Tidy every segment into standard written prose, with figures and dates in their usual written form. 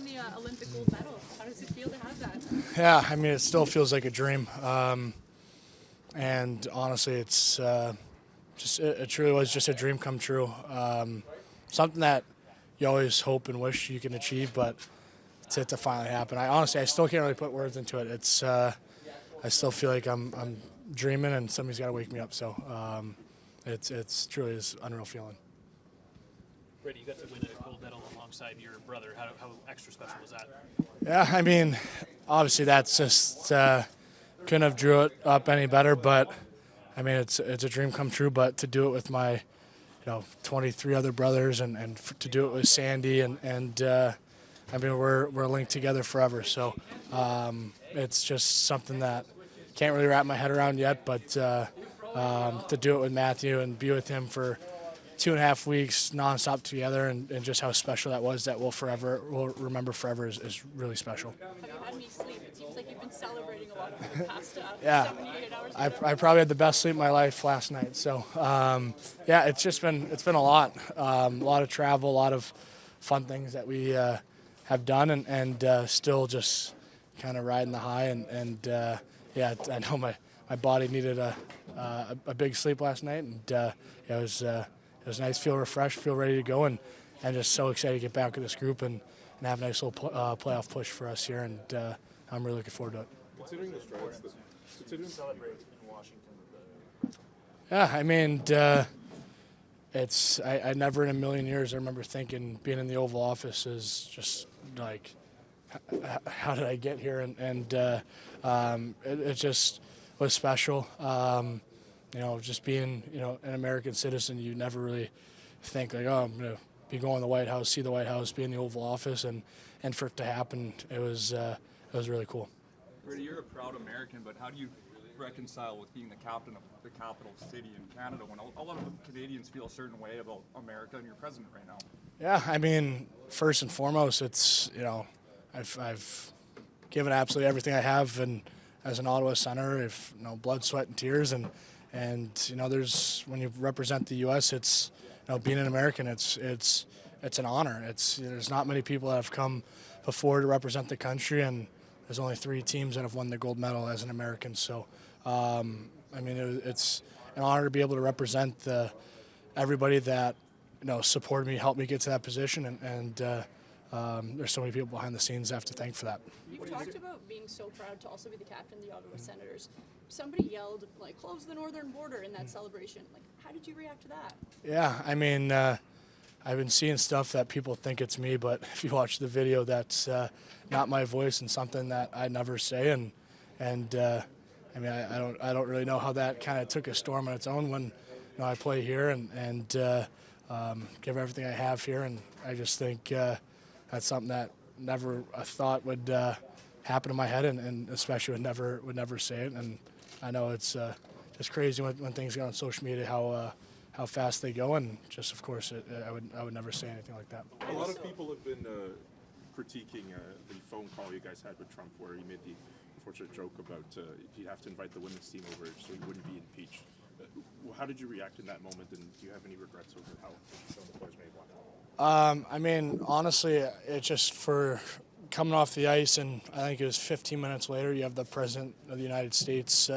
won the Olympic gold medal. How does it feel to have that? Yeah, I mean, it still feels like a dream. And honestly, it's it truly was just a dream come true. Something that you always hope and wish you can achieve, but to finally happen. I still can't really put words into it. It's I still feel like I'm dreaming, and somebody's got to wake me up. So it's truly is unreal feeling. Brady, you got to win a gold medal alongside your brother. How extra special was that? Yeah, I mean, obviously that's just couldn't have drew it up any better. But I mean, it's a dream come true. But to do it with my 23 other brothers, and to do it with Sandy, and I mean, we're linked together forever. So it's just something that can't really wrap my head around yet. But to do it with Matthew and be with him for 2.5 weeks nonstop together, and just how special that was, that we'll remember forever, is really special. Have you had any sleep? It seems like you've been celebrating a lot for the past Yeah, 78 hours. I probably had the best sleep of my life last night. So yeah, it's been a lot of travel, a lot of fun things that we have done, and still just kind of riding the high, and yeah, I know my body needed a big sleep last night, and it was nice, feel refreshed, feel ready to go, and just so excited to get back with this group and have a nice little playoff push for us here, and I'm really looking forward to it. Considering the strides, considering celebrate in Washington. Yeah, I mean, I never in a million years I remember thinking being in the Oval Office is just like, how did I get here? And it just was special. Just being, an American citizen, you never really think like, oh, I'm going to be going to the White House, see the White House, be in the Oval Office, and for it to happen, it was really cool. Brady, you're a proud American, but how do you reconcile with being the captain of the capital city in Canada when a lot of Canadians feel a certain way about America and your president right now? Yeah, I mean, first and foremost, it's, I've given absolutely everything I have, and as an Ottawa Center, blood, sweat, and tears, and there's, when you represent the U.S., it's, being an American, it's an honor. There's not many people that have come before to represent the country, and there's only 3 teams that have won the gold medal as an American. So, I mean, it's an honor to be able to represent everybody that supported me, helped me get to that position, and there's so many people behind the scenes I have to thank for that. You've talked about being so proud to also be the captain of the Ottawa Senators. Somebody yelled, like, close the northern border in that celebration. Like, how did you react to that? Yeah, I mean, I've been seeing stuff that people think it's me, but if you watch the video, that's not my voice and something that I never say. And I mean, I don't really know how that kind of took a storm on its own when I play here and give everything I have here. And I just think that's something that never I thought would happen in my head, and especially would never say it. And I know it's just crazy when things go on social media how fast they go, and just of course I would never say anything like that. A lot of people have been critiquing the phone call you guys had with Trump, where he made the unfortunate joke about he'd have to invite the women's team over so he wouldn't be impeached. How did you react in that moment, and do you have any regrets over how some of the players may have won? I mean, honestly, it's just for coming off the ice, and I think it was 15 minutes later, you have the President of the United States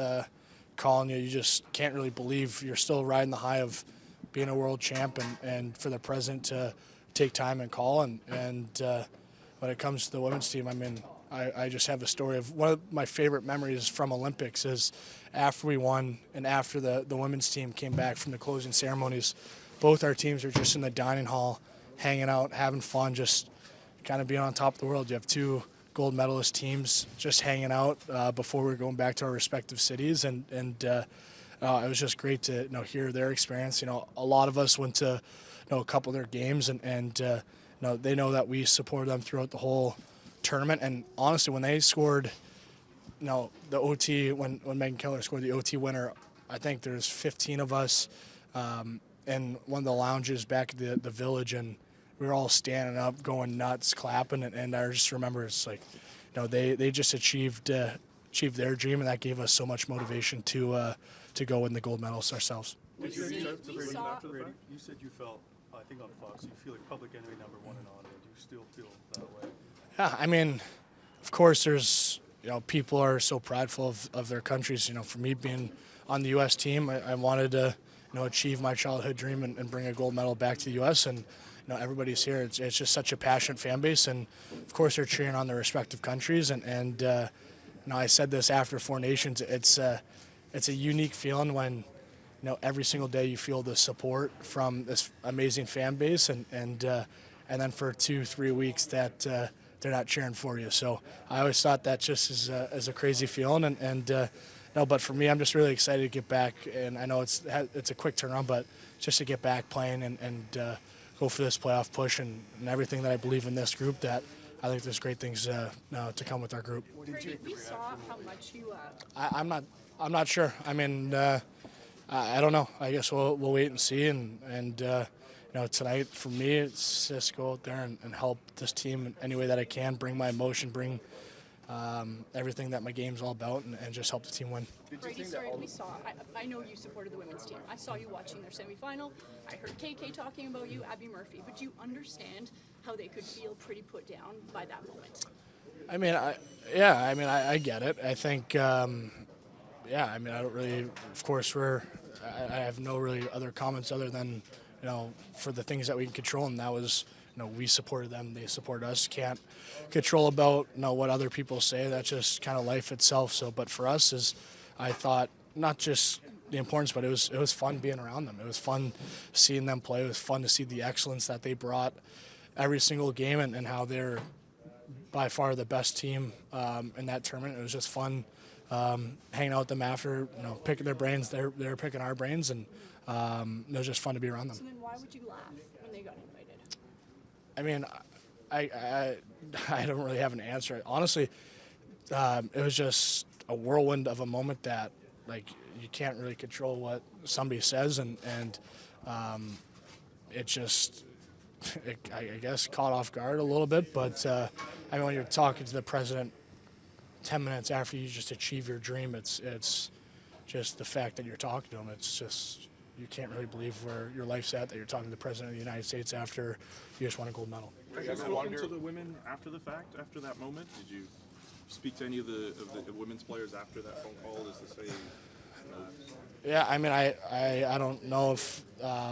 calling you. You just can't really believe you're still riding the high of being a world champ, and for the President to take time and call. And when it comes to the women's team, I mean, I just have a story of one of my favorite memories from Olympics is after we won and after the women's team came back from the closing ceremonies, both our teams are just in the dining hall hanging out, having fun, just kind of being on top of the world. You have 2 gold medalist teams just hanging out before we were going back to our respective cities, and it was just great to hear their experience. A lot of us went to a couple of their games, and they know that we supported them throughout the whole tournament. And honestly, when they scored, the OT, when Megan Keller scored the OT winner, I think there's 15 of us in one of the lounges back at the Village, and we were all standing up, going nuts, clapping, and I just remember it's like, they just achieved their dream, and that gave us so much motivation to go win the gold medals ourselves. You said you felt, I think on Fox, you feel like public enemy #1 in Ottawa. Do you still feel that way? Yeah, I mean, of course, there's, people are so prideful of their countries. For me being on the U.S. team, I wanted to, achieve my childhood dream and bring a gold medal back to the U.S. And, everybody's here. It's just such a passionate fan base. And, of course, they're cheering on their respective countries. And I said this after Four Nations, it's a unique feeling when, every single day you feel the support from this amazing fan base. And then for 2-3 weeks that they're not cheering for you. So I always thought that just is a crazy feeling. No, but for me, I'm just really excited to get back. And I know it's a quick turnaround, but just to get back playing and go for this playoff push and everything that I believe in this group, that I think there's great things to come with our group. Brady, we saw how much you. I'm not sure. I mean, I don't know. I guess we'll wait and see. And tonight for me, it's just go out there and help this team in any way that I can. Bring my emotion, bring everything that my game's all about, and just help the team win. Brady, sorry, we saw. I know you supported the women's team. I saw you watching their semifinal. I heard KK talking about you, Abby Murphy. But do you understand how they could feel pretty put down by that moment? I mean, I get it. I think, I don't really. Of course, I have no really other comments other than, for the things that we can control, and that was, we supported them, they support us. Can't control about, what other people say. That's just kind of life itself. So, but for us, I thought not just the importance, but it was fun being around them. It was fun seeing them play. It was fun to see the excellence that they brought every single game, and how they're by far the best team in that tournament. It was just fun hanging out with them after, picking their brains. They're picking our brains, and it was just fun to be around them. So then why would you laugh when they got invited? I mean, I don't really have an answer. Honestly, it was just a whirlwind of a moment that, you can't really control what somebody says, and it just, I guess, caught off guard a little bit. But I mean, when you're talking to the president 10 minutes after you just achieve your dream, it's just the fact that you're talking to him. It's just, you can't really believe where your life's at, that you're talking to the president of the United States after you just won a gold medal. Have you spoken to the women after the fact, after that moment? Did you speak to any of the women's players after that phone call, as to say, Yeah, I mean, I don't know if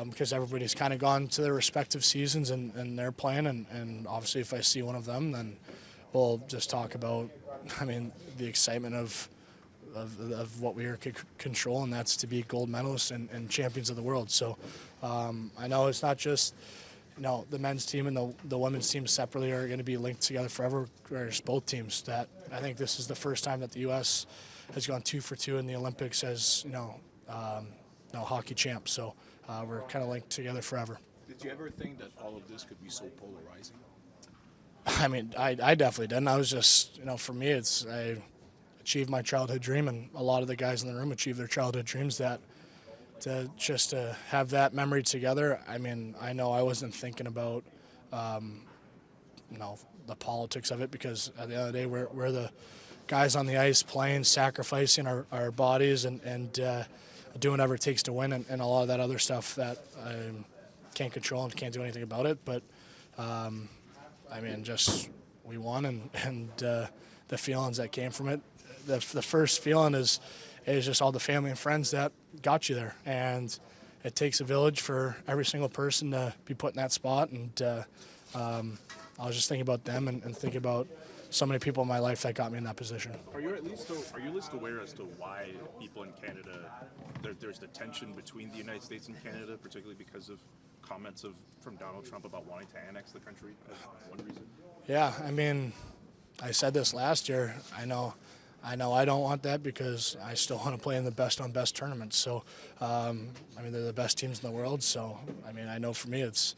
because everybody's kind of gone to their respective seasons and they're playing, and obviously if I see one of them, then we'll just talk about, I mean, the excitement of what we are control, and that's to be gold medalists and champions of the world. So I know it's not just, the men's team and the women's team separately are going to be linked together forever. There's both teams. That I think this is the first time that the U.S. has gone 2 for 2 in the Olympics as hockey champs. So we're kind of linked together forever. Did you ever think that all of this could be so polarizing? I mean, I definitely didn't. I was just, for me, I achieved my childhood dream, and a lot of the guys in the room achieved their childhood dreams. That to have that memory together. I mean, I know I wasn't thinking about, the politics of it, because at the end of the day, we're the guys on the ice playing, sacrificing our bodies and doing whatever it takes to win, and a lot of that other stuff that I can't control and can't do anything about it. But I mean, just we won, and the feelings that came from it. The first feeling is just all the family and friends that got you there, and it takes a village for every single person to be put in that spot. And I was just thinking about them and thinking about so many people in my life that got me in that position. Are you at least aware as to why people in Canada, there's the tension between the United States and Canada, particularly because of comments from Donald Trump about wanting to annex the country as one reason? Yeah, I mean, I said this last year. I know I don't want that, because I still want to play in the best on best tournaments. So, I mean, they're the best teams in the world. So, I mean, I know for me it's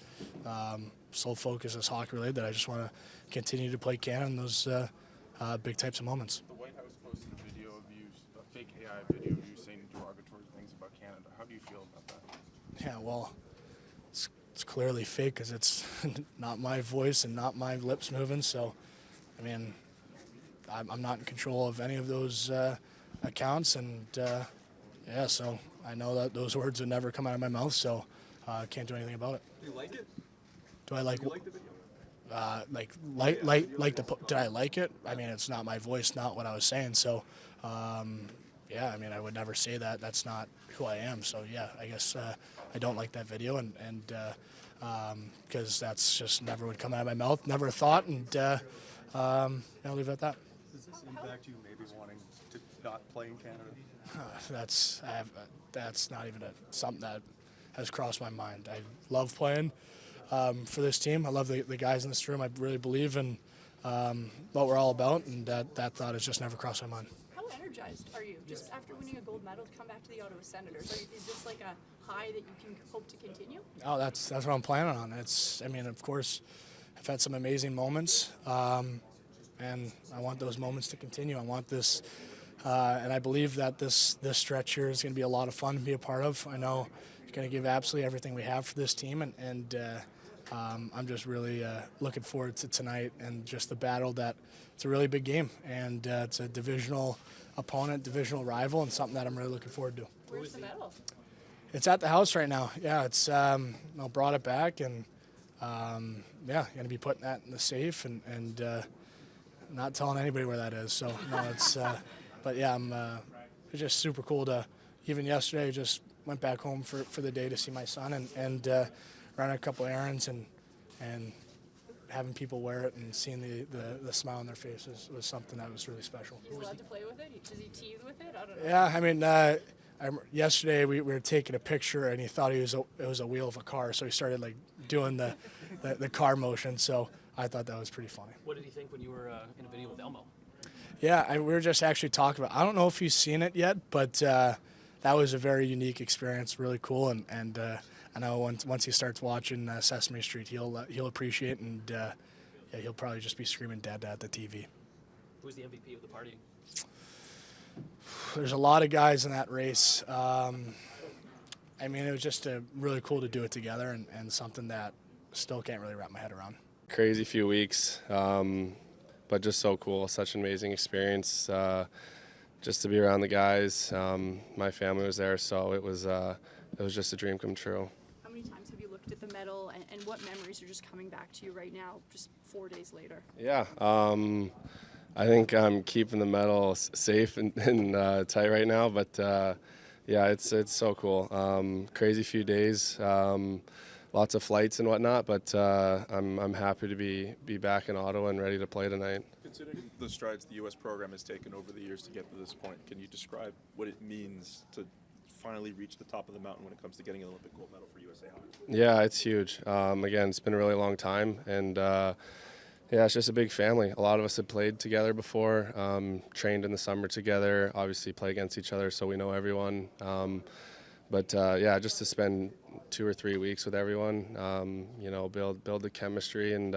sole focus is hockey related, that I just want to continue to play Canada in those big types of moments. The White House posted a video of you, a fake AI video of you saying derogatory things about Canada. How do you feel about that? Yeah, well, it's clearly fake, because it's not my voice and not my lips moving. So, I mean, I'm not in control of any of those accounts, and so I know that those words would never come out of my mouth, so I can't do anything about it. Do you like it? Do I like Do you like the video? did I like it? I mean, it's not my voice, not what I was saying. So, yeah, I mean, I would never say that. That's not who I am. So, yeah, I guess I don't like that video, and because that's just never would come out of my mouth, never a thought, and I'll leave it at that. Does this impact you maybe wanting to not play in Canada? That's not even something that has crossed my mind. I love playing for this team. I love the guys in this room. I really believe in what we're all about, and that thought has just never crossed my mind. How energized are you just after winning a gold medal to come back to the Ottawa Senators? Is this like a high that you can hope to continue? Oh, that's what I'm planning on. I mean, of course, I've had some amazing moments, and I want those moments to continue. I want this, and I believe that this stretch here is going to be a lot of fun to be a part of. I know it's going to give absolutely everything we have for this team, and I'm just really looking forward to tonight and just the battle. That it's a really big game, and it's a divisional opponent, divisional rival, and something that I'm really looking forward to. Where's the medal? It's at the house right now. Yeah, it's I brought it back, and yeah, going to be putting that in the safe and not telling anybody where that is. So no, it's but yeah, it's just super cool to. Even yesterday, just went back home for the day to see my son and run a couple errands and having people wear it and seeing the smile on their faces was something that was really special. He's allowed to play with it? Does he tease with it? I don't know. Yeah, I mean, yesterday we were taking a picture and he thought it was a wheel of a car, so he started like doing the car motion. So I thought that was pretty funny. What did he think when you were in a video with Elmo? Yeah, we were just actually talking about. I don't know if he's seen it yet, but that was a very unique experience, really cool, and I know once he starts watching Sesame Street, he'll appreciate it, and yeah, he'll probably just be screaming "Dad" at the TV. Who's the MVP of the party? There's a lot of guys in that race. I mean, it was just really cool to do it together, and something that still can't really wrap my head around. Crazy few weeks, but just so cool. Such an amazing experience. Just to be around the guys. My family was there, so it was just a dream come true. How many times have you looked at the medal, and what memories are just coming back to you right now, just 4 days later? Yeah, I think I'm keeping the medal safe and tight right now, but yeah, it's so cool. Crazy few days, lots of flights and whatnot, but I'm happy to be back in Ottawa and ready to play tonight. Considering the strides the U.S. program has taken over the years to get to this point, can you describe what it means to finally reach the top of the mountain when it comes to getting an Olympic gold medal for USA Hockey? Yeah, it's huge. Again, it's been a really long time, and yeah, it's just a big family. A lot of us have played together before, trained in the summer together, obviously play against each other, so we know everyone. But yeah, just to spend 2 or 3 weeks with everyone, build the chemistry and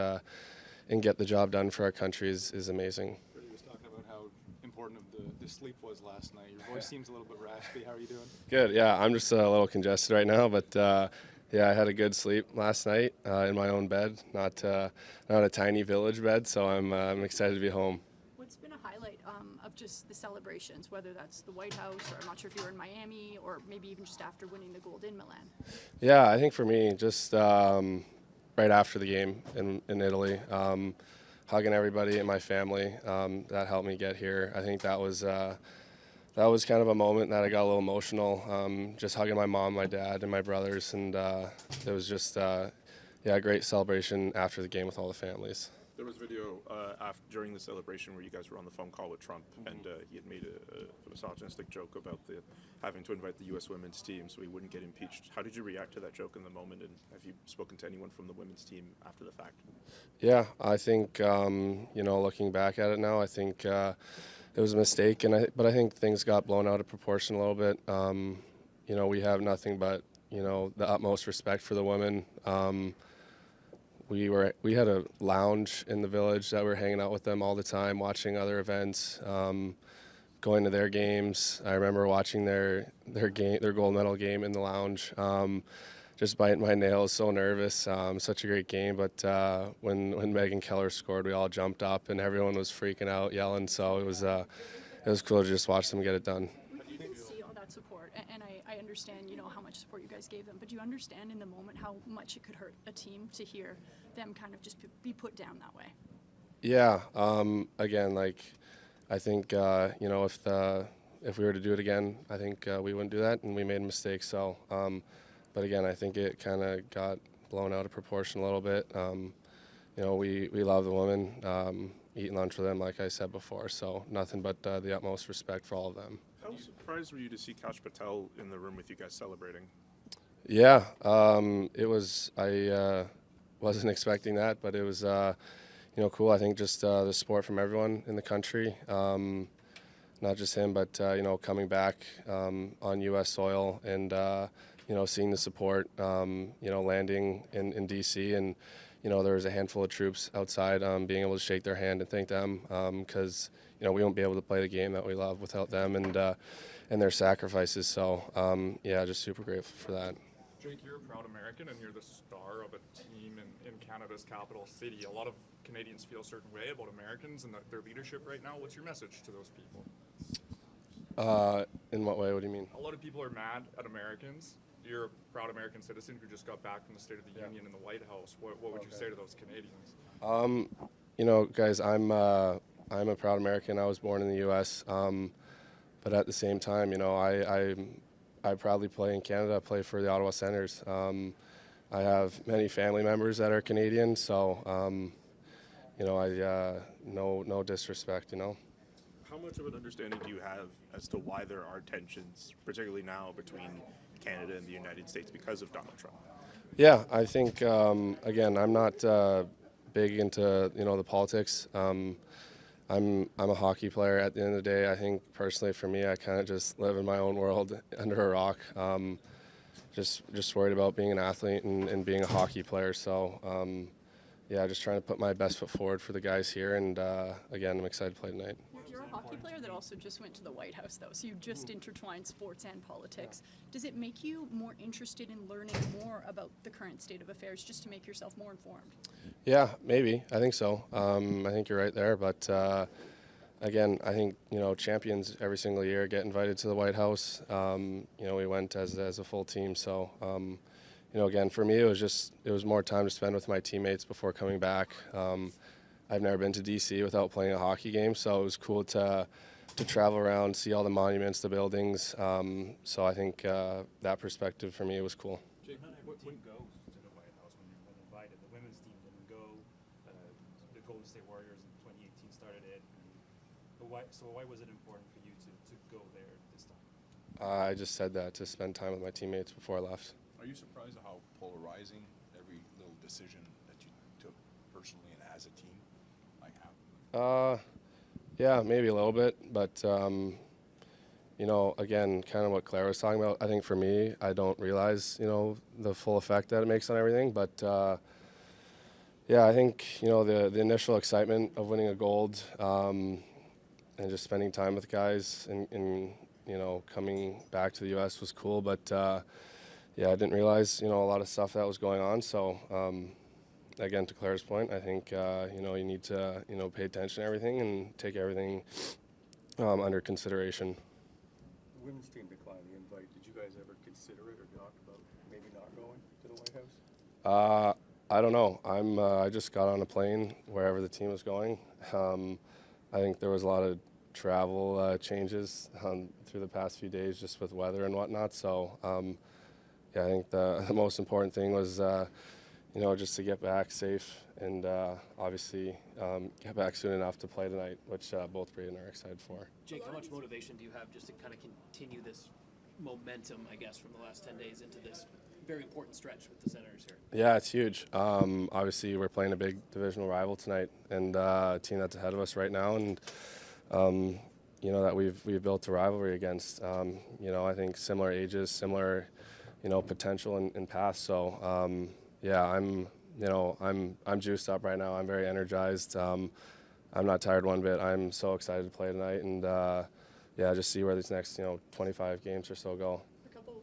get the job done for our country is amazing. Brady was talking about how important the sleep was last night. Your voice seems a little bit raspy. How are you doing? Good. Yeah, I'm just a little congested right now, but yeah, I had a good sleep last night in my own bed, not a tiny village bed. So I'm excited to be home. What's been a highlight of just the celebrations, whether that's the White House, or I'm not sure if you were in Miami, or maybe even just after winning the gold in Milan? Yeah, I think for me, just right after the game in Italy, hugging everybody in my family that helped me get here. I think that was kind of a moment that I got a little emotional, just hugging my mom, my dad, and my brothers, and it was just yeah, a great celebration after the game with all the families. There was video during the celebration where you guys were on the phone call with Trump, and he had made a misogynistic joke about having to invite the U.S. women's team so he wouldn't get impeached. How did you react to that joke in the moment, and have you spoken to anyone from the women's team after the fact? Yeah, I think looking back at it now, I think it was a mistake, but I think things got blown out of proportion a little bit. We have nothing but the utmost respect for the women. We had a lounge in the village that we were hanging out with them all the time, watching other events, going to their games. I remember watching their gold medal game in the lounge, just biting my nails, so nervous. Such a great game, but when Megan Keller scored, we all jumped up and everyone was freaking out, yelling. So it was cool to just watch them get it done. You can see all that support, and I understand, you know, how much support you guys gave them, but do you understand in the moment how much it could hurt a team to hear them kind of just be put down that way? Yeah. Again, like I think you know if we were to do it again, I think we wouldn't do that, and we made a mistake. So, but again, I think it kind of got blown out of proportion a little bit. You know, we love the women. Eating lunch with them, like I said before. So nothing but the utmost respect for all of them. How surprised were you to see Kash Patel in the room with you guys celebrating? Yeah, it was. I wasn't expecting that, but it was, you know, cool. I think just the support from everyone in the country, not just him, but you know, coming back on U.S. soil and you know, seeing the support, you know, landing in D.C. and you know, there was a handful of troops outside, being able to shake their hand and thank them because you know we won't be able to play the game that we love without them and their sacrifices. So yeah, just super grateful for that. Jake, you're a proud American and you're the star of a team in Canada's capital city. A lot of Canadians feel a certain way about Americans and their leadership right now. What's your message to those people? In what way? What do you mean? A lot of people are mad at Americans. You're a proud American citizen who just got back from the State of the Union in the White House. What would you say to those Canadians? You know, guys, I'm a proud American. I was born in the U.S., but at the same time, you know, I proudly play in Canada. I play for the Ottawa Senators. I have many family members that are Canadian, so you know, no disrespect, you know. How much of an understanding do you have as to why there are tensions, particularly now, between Canada and the United States because of Donald Trump? Yeah, I think again, I'm not big into you know the politics. I'm a hockey player at the end of the day. I think personally for me, I kind of just live in my own world under a rock. Just worried about being an athlete and being a hockey player. So yeah, just trying to put my best foot forward for the guys here. And again, I'm excited to play tonight. You're a hockey player that also just went to the White House, though, so you just intertwined sports and politics. Does it make you more interested in learning more about the current state of affairs just to make yourself more informed? Yeah, maybe. I think so. I think you're right there. But again, I think you know champions every single year get invited to the White House. You know, we went as a full team. So you know, again, for me, it was more time to spend with my teammates before coming back. I've never been to D.C. without playing a hockey game, so it was cool to travel around, see all the monuments, the buildings. So I think that perspective for me was cool. Jake, what team goes to the White House when invited? The women's team didn't go. The Golden State Warriors in 2018 started it. So why was it important for you to go there this time? I just said that to spend time with my teammates before I left. Are you surprised at how polarizing every little decision that you took personally and as a team might have? Yeah, maybe a little bit, but you know, again, kind of what Claire was talking about. I think for me, I don't realize, you know, the full effect that it makes on everything. But yeah, I think you know the initial excitement of winning a gold and just spending time with guys and you know coming back to the U.S. was cool. But yeah, I didn't realize you know a lot of stuff that was going on. So. Again, to Claire's point, I think you know you need to you know pay attention to everything and take everything under consideration. The women's team declined the invite. Did you guys ever consider it or talk about maybe not going to the White House? I don't know. I just got on a plane wherever the team was going. I think there was a lot of travel changes through the past few days just with weather and whatnot. So yeah, I think the most important thing was. You know, just to get back safe and obviously get back soon enough to play tonight, which both Brady and I are excited for. Jake, how much motivation do you have just to kind of continue this momentum, I guess, from the last 10 days into this very important stretch with the Senators here? Yeah, it's huge. Obviously, we're playing a big divisional rival tonight and a team that's ahead of us right now, and you know that we've built a rivalry against. You know, I think similar ages, similar, you know, potential in past. So. Yeah, I'm juiced up right now. I'm very energized. I'm not tired one bit. I'm so excited to play tonight, and yeah, just see where these next 25 games or so go. A couple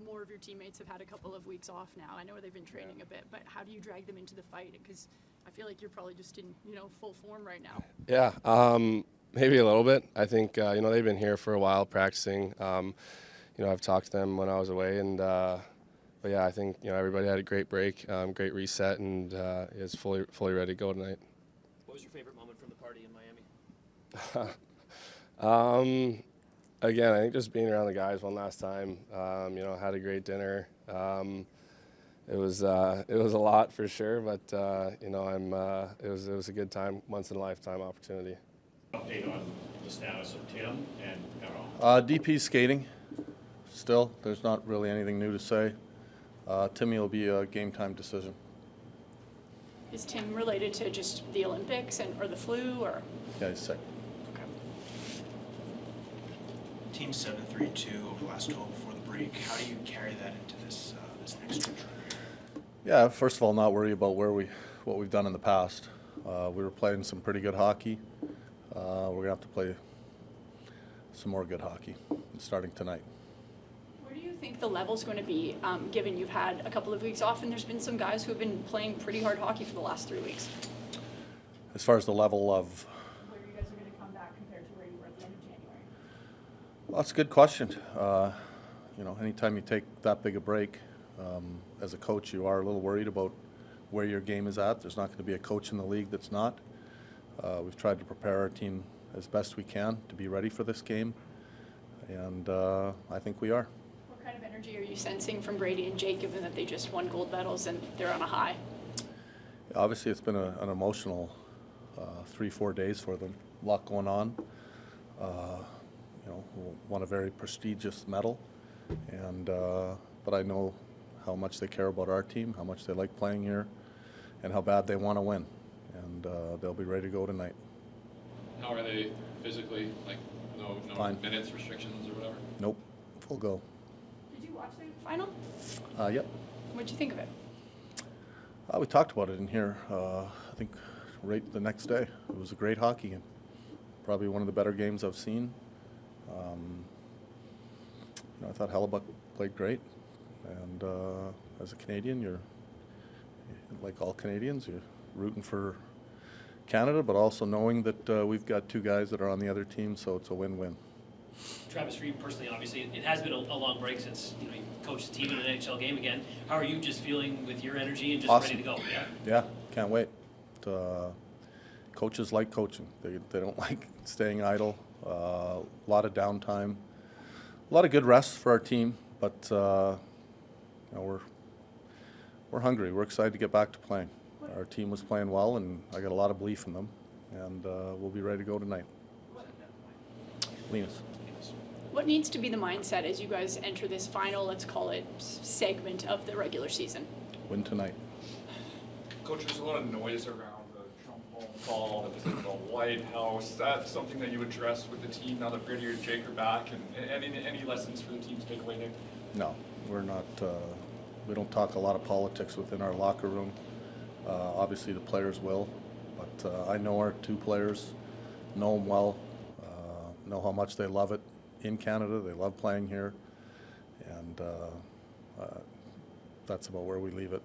more of your teammates have had a couple of weeks off now. I know they've been training a bit, but how do you drag them into the fight? Because I feel like you're probably just in full form right now. Yeah, maybe a little bit. I think they've been here for a while practicing. I've talked to them when I was away, and but yeah, I think everybody had a great break, great reset, and is fully ready to go tonight. What was your favorite moment from the party in Miami? Again, I think just being around the guys one last time. Had a great dinner. It was a lot for sure, but it was a good time, once in a lifetime opportunity. Update on the status of Tim and Carol. DP skating. Still, there's not really anything new to say. Timmy will be a game time decision. Is Tim related to just the Olympics or the flu or? Yeah, he's sick. Okay. Team 7-3-2 over the last 12 before the break. How do you carry that into this next stretch? Yeah, first of all, not worry about what we've done in the past. We were playing some pretty good hockey. We're gonna have to play some more good hockey starting tonight. Where do you think the level's going to be, given you've had a couple of weeks off and there's been some guys who have been playing pretty hard hockey for the last 3 weeks? As far as the level of, Where you guys are going to come back compared to where you were at the end of January? well, that's a good question. Anytime you take that big a break, as a coach, you are a little worried about where your game is at. There's not going to be a coach in the league that's not. We've tried to prepare our team as best we can to be ready for this game, and I think we are. What kind of energy are you sensing from Brady and Jake, given that they just won gold medals and they're on a high? Obviously, it's been an emotional 3-4 days for them. A lot going on. Won a very prestigious medal, and but I know how much they care about our team, how much they like playing here, and how bad they want to win. And they'll be ready to go tonight. How are they physically? Like no Fine. Minutes restrictions or whatever? Nope, full go. Did you watch the final? Yep. What'd you think of it? We talked about it in here, I think right the next day. It was a great hockey game. Probably one of the better games I've seen. I thought Hellebuck played great. And as a Canadian, you're, like all Canadians, you're rooting for Canada, but also knowing that we've got two guys that are on the other team, so it's a win-win. Travis, for you personally, obviously, it has been a long break since you coached the team in an NHL game again. How are you just feeling with your energy and just Awesome. ready to go? Yeah, can't wait. Coaches like coaching. They don't like staying idle. A lot of downtime, a lot of good rest for our team, but we're hungry. We're excited to get back to playing. Our team was playing well, and I got a lot of belief in them, and we'll be ready to go tonight. Linus. What needs to be the mindset as you guys enter this final, let's call it, segment of the regular season? Win tonight. Coach, there's a lot of noise around the Trump fall, the White House. Is that something that you address with the team now that Brady or Jake are back? And any lessons for the team to take away there? No, we're not. We don't talk a lot of politics within our locker room. Obviously, the players will, but I know our two players, know them well, know how much they love it in Canada. They love playing here, and that's about where we leave it.